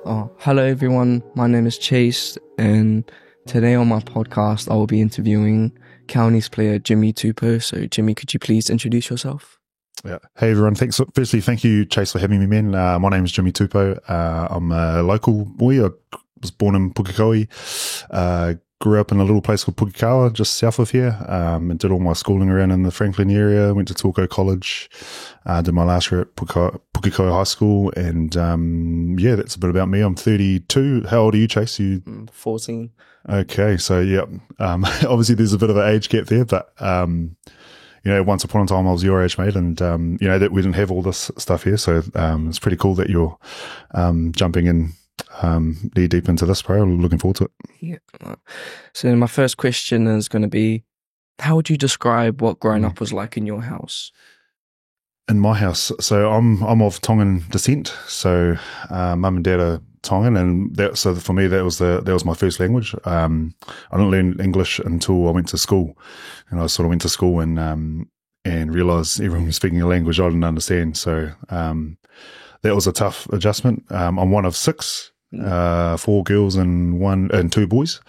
Hello everyone, my name is Chase, and today on my podcast I will be interviewing Counties player Jimmy Tupou. So Jimmy, could you please introduce yourself? Yeah. Hey everyone, firstly, thank you, Chase, for having me, man. My name is Jimmy Tupou. I'm a local boy. I was born in Pukekohe. Grew up in a little place called Pukekawa, just south of here, and did all my schooling around in the Franklin area. Went to Tauko College, did my last year at Pukekohe High School, and that's a bit about me. I'm 32. How old are you, Chase? You 14. Okay, so yeah, obviously there's a bit of an age gap there, but once upon a time I was your age, mate, and that we didn't have all this stuff here, so it's pretty cool that you're jumping in knee deep into this, bro. I'm looking forward to it. Yeah. So my first question is going to be, how would you describe what growing up was like in your house? In my house, so I'm of Tongan descent, so mum and dad are Tongan, and so for me that was my first language. I didn't learn English until I went to school, and I sort of went to school and realised everyone was speaking a language I didn't understand. So that was a tough adjustment. I'm one of six, 4 girls and 2 boys.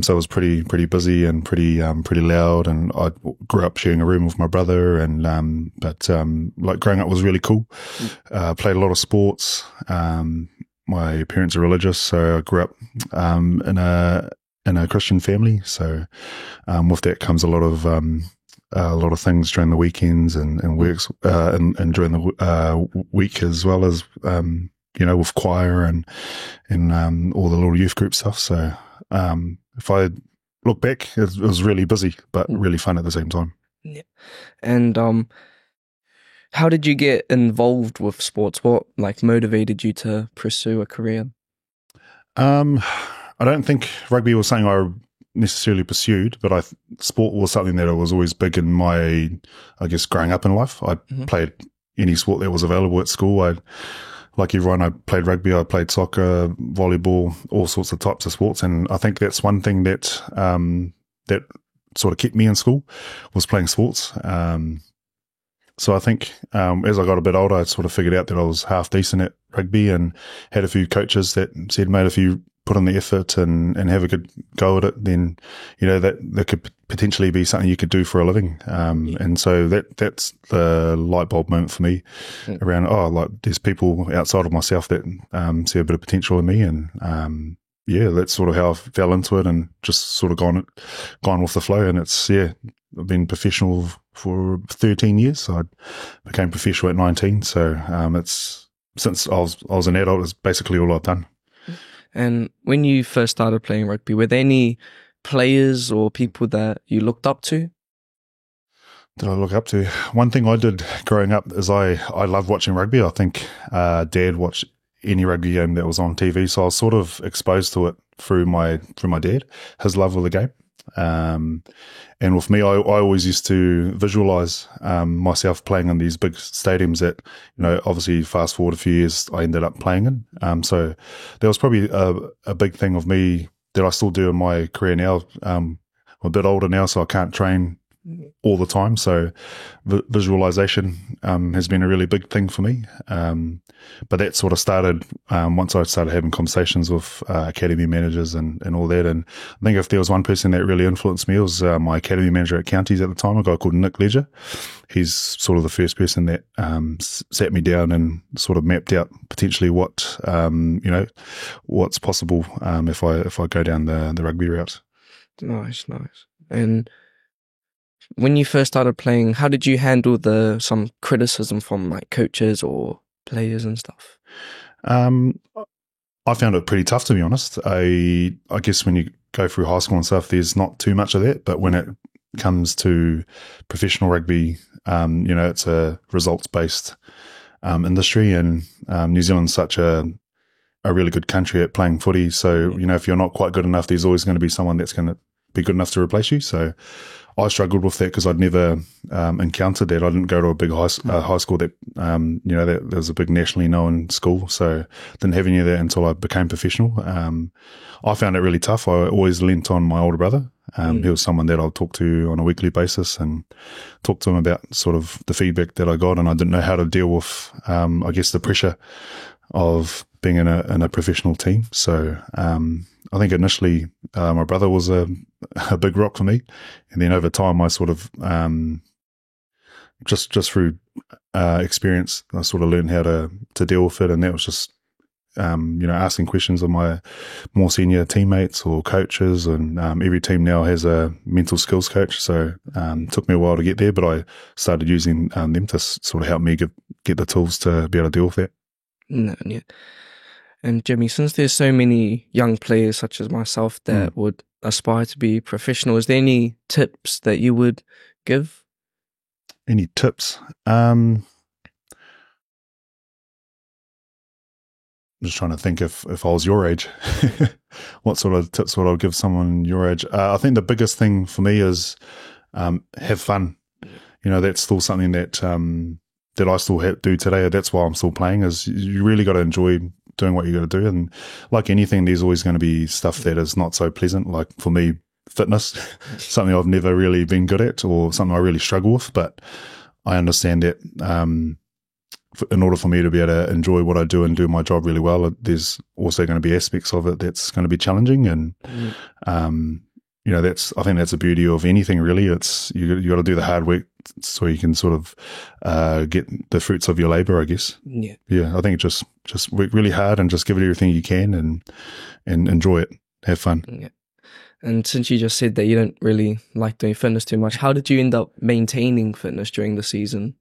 So it was pretty busy and pretty loud. And I grew up sharing a room with my brother, but growing up was really cool. Played a lot of sports. My parents are religious, so I grew up in a Christian family. So with that comes a lot of things during the weekends and works and during the week, as well as with choir and all the little youth group stuff. So if I look back, it was really busy but really fun at the same time. Yeah. And how did you get involved with sports? What motivated you to pursue a career? I don't think rugby was something I necessarily pursued, but sport was something that was always big in my, I guess, growing up in life. I played any sport that was available at school. Like everyone, I played rugby, I played soccer, volleyball, all sorts of types of sports. And I think that's one thing that that sort of kept me in school, was playing sports. So I think as I got a bit older, I sort of figured out that I was half decent at rugby, and had a few coaches that said, mate, if you put in the effort and have a good go at it, then that could potentially be something you could do for a living. And so that's the light bulb moment for me around, there's people outside of myself that see a bit of potential in me, and that's sort of how I fell into it, and just sort of gone with the flow. And I've been professional for 13 years. So I became professional at 19. So it's since I was an adult, it's basically all I've done. And when you first started playing rugby, were there any players or people that you looked up to? Did I look up to? One thing I did growing up is I loved watching rugby. I think Dad watched any rugby game that was on TV, so I was sort of exposed to it through my dad, his love of the game. And with me, I always used to visualize myself playing in these big stadiums that, obviously fast forward a few years, I ended up playing in. So that was probably a big thing of me that I still do in my career now. I'm a bit older now, so I can't train all the time. So visualization has been a really big thing for me. But that sort of started once I started having conversations with academy managers and all that. And I think if there was one person that really influenced me, it was my academy manager at Counties at the time, a guy called Nick Ledger. He's sort of the first person that sat me down and sort of mapped out potentially what what's possible if I go down the rugby route. Nice. And when you first started playing, how did you handle some criticism from coaches or players and stuff? I found it pretty tough, to be honest. I guess when you go through high school and stuff, there's not too much of that. But when it comes to professional rugby, it's a results-based industry, and New Zealand's such a really good country at playing footy. So, if you're not quite good enough, there's always going to be someone that's going to be good enough to replace you. So I struggled with that because I'd never encountered that. I didn't go to a big high school that, that was a big nationally known school. So didn't have any of that until I became professional. I found it really tough. I always leant on my older brother. He was someone that I'll talk to on a weekly basis and talk to him about sort of the feedback that I got. And I didn't know how to deal with, I guess, the pressure of being in a professional team. So I think initially my brother was a big rock for me, and then over time I sort of just through experience I sort of learned how to deal with it, and that was just asking questions of my more senior teammates or coaches, and every team now has a mental skills coach. So it took me a while to get there, but I started using them to sort of help me get the tools to be able to deal with that. No, yeah. And Jimmy, since there's so many young players such as myself that would aspire to be professional, is there any tips that you would give? Any tips? I'm just trying to think if I was your age, what sort of tips would I give someone your age? I think the biggest thing for me is have fun. That's still something that I still do today. That's why I'm still playing, is you really got to enjoy doing what you got to do. And like anything, there's always going to be stuff that is not so pleasant. Like for me, fitness, something I've never really been good at, or something I really struggle with. But I understand that in order for me to be able to enjoy what I do and do my job really well, there's also going to be aspects of it that's going to be challenging. And I think that's the beauty of anything really. It's you got to do the hard work so you can sort of get the fruits of your labor, I guess. Yeah. I think just work really hard and just give it everything you can and enjoy it, have fun. Yeah. And since you just said that you don't really like doing fitness too much, how did you end up maintaining fitness during the season?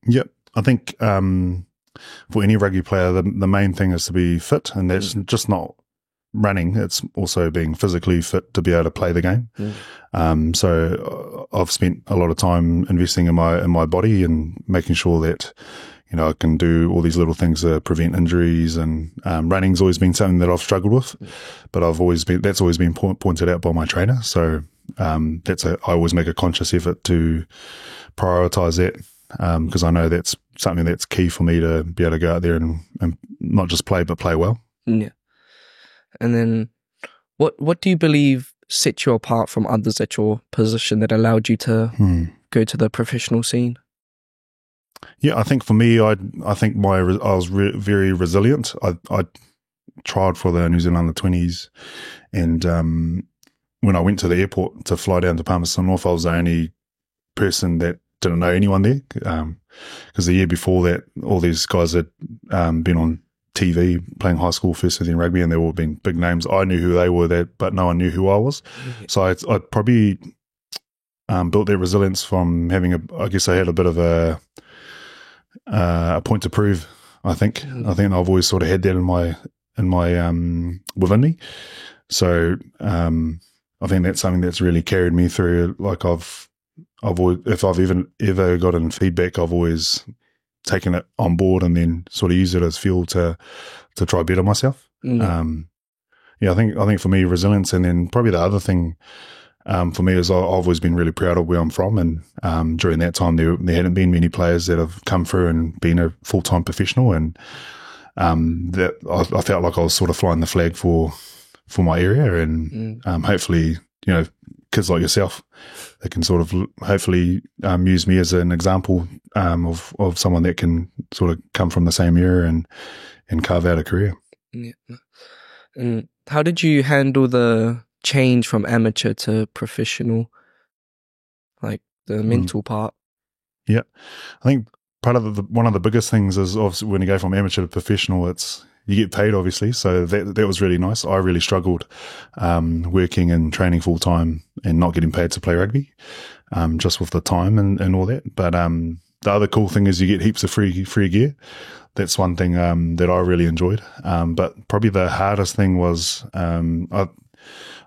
Yep. I think for any rugby player, the main thing is to be fit, and that's just not running. It's also being physically fit to be able to play the game. So I've spent a lot of time investing in my body and making sure that I can do all these little things to prevent injuries. And running's always been something that I've struggled with, but that's always been pointed out by my trainer. So I always make a conscious effort to prioritize that. Because I know that's something that's key for me to be able to go out there and not just play, but play well. Yeah. And then what do you believe set you apart from others at your position that allowed you to go to the professional scene? Yeah, I think for me, I think I was very resilient. I tried for the New Zealand Under-20s, and when I went to the airport to fly down to Palmerston North, I was the only person that didn't know anyone there, because the year before that, all these guys had been on TV playing high school first division rugby, and they've all been big names. I knew who they were, but no one knew who I was. So I probably built that resilience from having I had a bit of a point to prove. I think I've always sort of had that in my within me. So I think that's something that's really carried me through. Like I've always, if I've even ever gotten feedback, I've always taken it on board and then sort of used it as fuel to try better myself. I think for me, resilience, and then probably the other thing for me is I've always been really proud of where I'm from, and during that time there hadn't been many players that have come through and been a full-time professional, and that I felt like I was sort of flying the flag for my area, and hopefully kids like yourself, they can sort of hopefully use me as an example of someone that can sort of come from the same area and carve out a career. Yeah. And how did you handle the change from amateur to professional, like the mental part? Yeah, I think part of one of the biggest things is obviously when you go from amateur to professional, you get paid, obviously. So that was really nice. I really struggled working and training full time and not getting paid to play rugby, just with the time and all that. But the other cool thing is you get heaps of free gear. That's one thing that I really enjoyed. But probably the hardest thing was I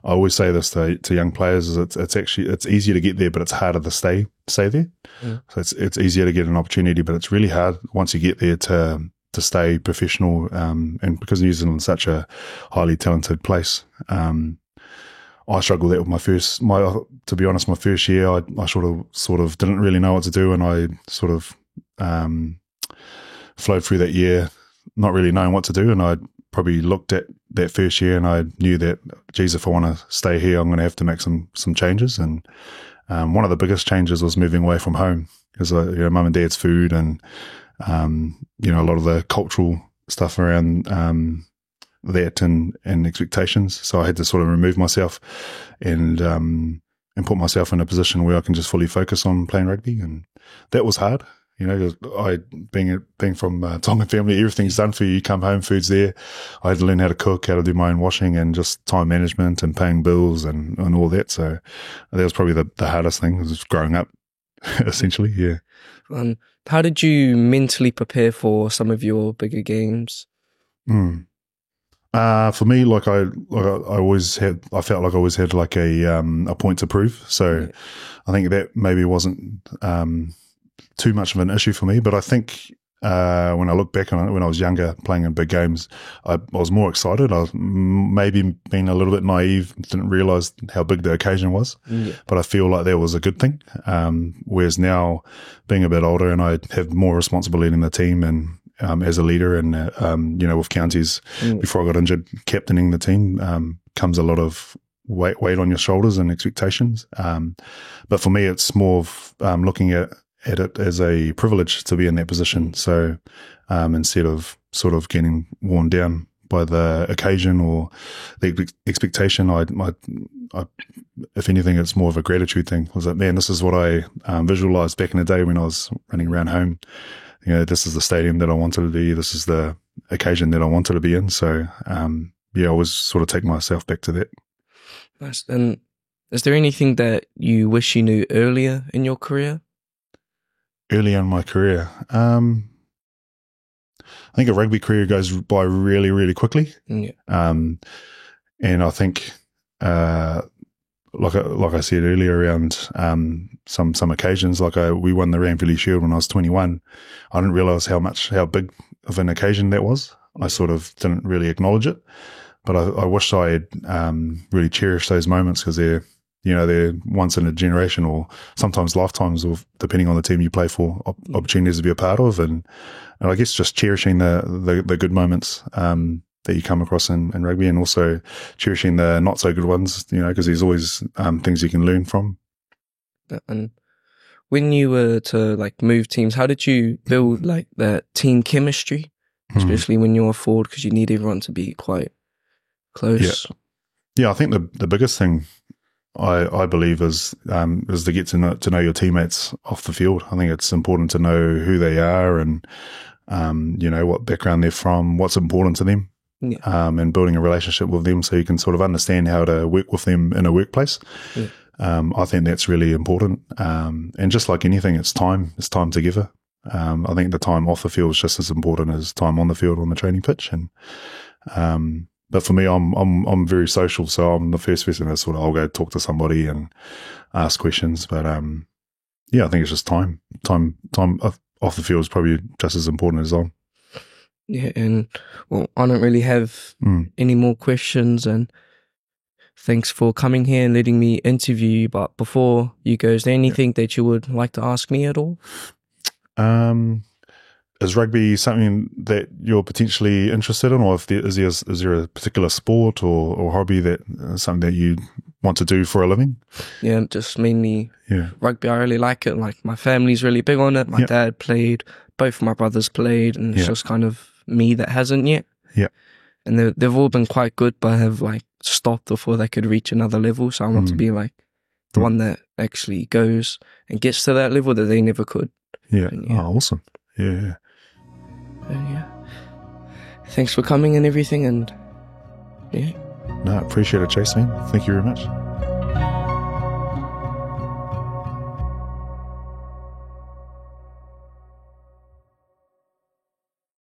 always say this to young players, is it's easier to get there, but it's harder to stay there. So it's easier to get an opportunity, but it's really hard once you get there to stay professional, and because New Zealand's such a highly talented place, I struggled with that to be honest, my first year, I sort of didn't really know what to do, and I sort of flowed through that year not really knowing what to do, and I probably looked at that first year and I knew that, geez, if I want to stay here, I'm going to have to make some changes, and one of the biggest changes was moving away from home, because mum and dad's food and a lot of the cultural stuff around that and expectations. So I had to sort of remove myself and put myself in a position where I can just fully focus on playing rugby, and that was hard. You know, 'cause I being from Tongan family, everything's done for you. You come home, food's there. I had to learn how to cook, how to do my own washing, and just time management and paying bills and all that. So that was probably the hardest thing, was growing up, essentially. Yeah. How did you mentally prepare for some of your bigger games? For me, I felt like I always had like a point to prove. So I think that maybe wasn't too much of an issue for me. But I think when I look back on it, when I was younger, playing in big games, I was more excited. I was maybe being a little bit naive, didn't realise how big the occasion was. But I feel like that was a good thing. Whereas now, being a bit older, and I have more responsibility in the team, and as a leader, and you know, with counties, before I got injured, captaining the team, comes a lot of weight on your shoulders and expectations. But for me, it's more of looking at it as a privilege to be in that position. So instead of sort of getting worn down by the occasion or the expectation, I if anything, it's more of a gratitude thing. Was that, man, this is what I visualized back in the day when I was running around home. You know, this is the stadium that I wanted to be. This is the occasion that I wanted to be in. So, I always sort of take myself back to that. Nice. And is there anything that you wish you knew earlier in your career? Early in my career, I think a rugby career goes by really, really quickly. And I think, like I said earlier, around some occasions, we won the Ranfurly Shield when I was 21. I didn't realise how big of an occasion that was. I sort of didn't really acknowledge it, but I wish I had really cherished those moments, because they're once in a generation, or sometimes lifetimes, of depending on the team you play for, opportunities to be a part of, and I guess just cherishing the good moments that you come across in rugby, and also cherishing the not so good ones, because there's always things you can learn from. And when you were to move teams, how did you build that team chemistry, especially when you're forward, because you need everyone to be quite close? Yeah, I think the biggest thing I believe is to get to know your teammates off the field. I think it's important to know who they are, and what background they're from, what's important to them. And building a relationship with them, so you can sort of understand how to work with them in a workplace. I think that's really important. And just like anything, it's time together. I think the time off the field is just as important as time on the field, on the training pitch. And but for me, I'm very social, so I'm the first person that I'll go talk to somebody and ask questions. But I think it's just time off the field is probably just as important as on. Yeah, and well, I don't really have any more questions, and thanks for coming here and letting me interview you. But before you go, is there anything that you would like to ask me at all? Is rugby something that you're potentially interested in, or is there a particular sport or hobby that something that you want to do for a living? Yeah, just mainly rugby. I really like it. Like, my family's really big on it. My dad played, both my brothers played, and it's just kind of me that hasn't yet. Yeah. And they've all been quite good, but have stopped before they could reach another level. So I want to be the one that actually goes and gets to that level that they never could. Yeah. And, oh, awesome. Yeah. Thanks for coming and everything, and No, I appreciate it, Chase, man. Thank you very much.